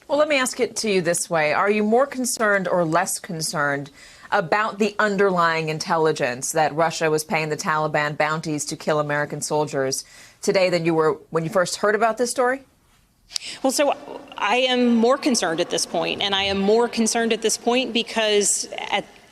Well, let me ask it to you this way. Are you more concerned or less concerned about the underlying intelligence that Russia was paying the Taliban bounties to kill American soldiers today than you were when you first heard about this story? Well, so I am more concerned at this point, and I am more concerned at this point because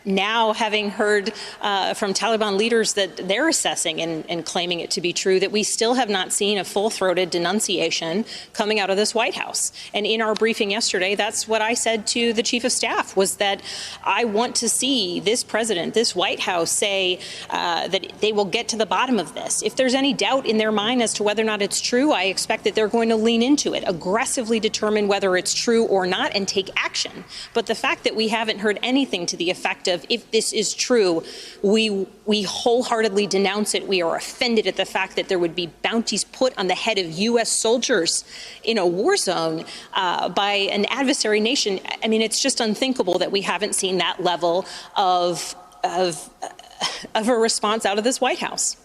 now, having heard from Taliban leaders that they're assessing and claiming it to be true, that we still have not seen a full-throated denunciation coming out of this White House. And in our briefing yesterday, that's what I said to the chief of staff, was that I want to see this president, this White House, say that they will get to the bottom of this. If there's any doubt in their mind as to whether or not it's true, I expect that they're going to lean into it, aggressively determine whether it's true or not, and take action. But the fact that we haven't heard anything to the effect of, if this is true, we wholeheartedly denounce it. We are offended at the fact that there would be bounties put on the head of U.S. soldiers in a war zone by an adversary nation. I mean, it's just unthinkable that we haven't seen that level of a response out of this White House.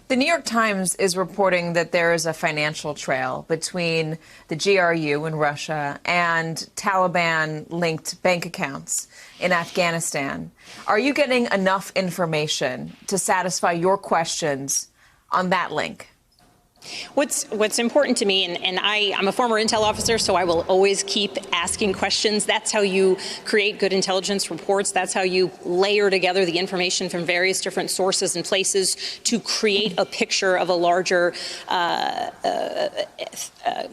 The New York Times is reporting that there is a financial trail between the GRU in Russia and Taliban-linked bank accounts in Afghanistan. Are you getting enough information to satisfy your questions on that link? What's important to me, and I'm a former intel officer, so I will always keep asking questions. That's how you create good intelligence reports. That's how you layer together the information from various different sources and places to create a picture of a larger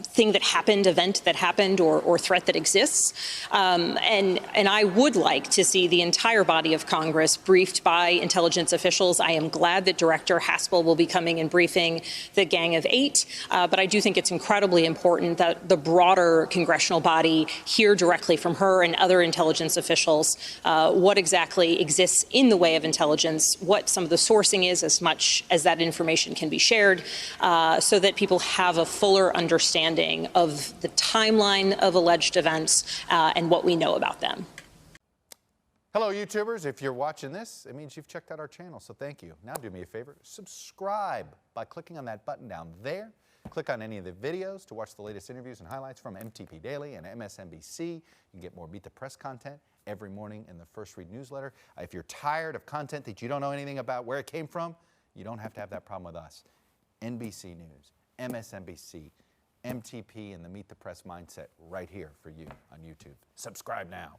thing that happened, event that happened, or threat that exists. And I would like to see the entire body of Congress briefed by intelligence officials. I am glad that Director Haspel will be coming and briefing the Gang of Eight, but I do think it's incredibly important that the broader congressional body hear directly from her and other intelligence officials what exactly exists in the way of intelligence, what some of the sourcing is, as much as that information can be shared, so that people have a fuller understanding of the timeline of alleged events and what we know about them. Hello, YouTubers. If you're watching this, it means you've checked out our channel, so thank you. Now do me a favor, subscribe by clicking on that button down there. Click on any of the videos to watch the latest interviews and highlights from MTP Daily and MSNBC. You can get more Beat the Press content every morning in the First Read newsletter. If you're tired of content that you don't know anything about where it came from, you don't have to have that problem with us. NBC News, MSNBC, MTP, and the Meet the Press mindset right here for you on YouTube. Subscribe now.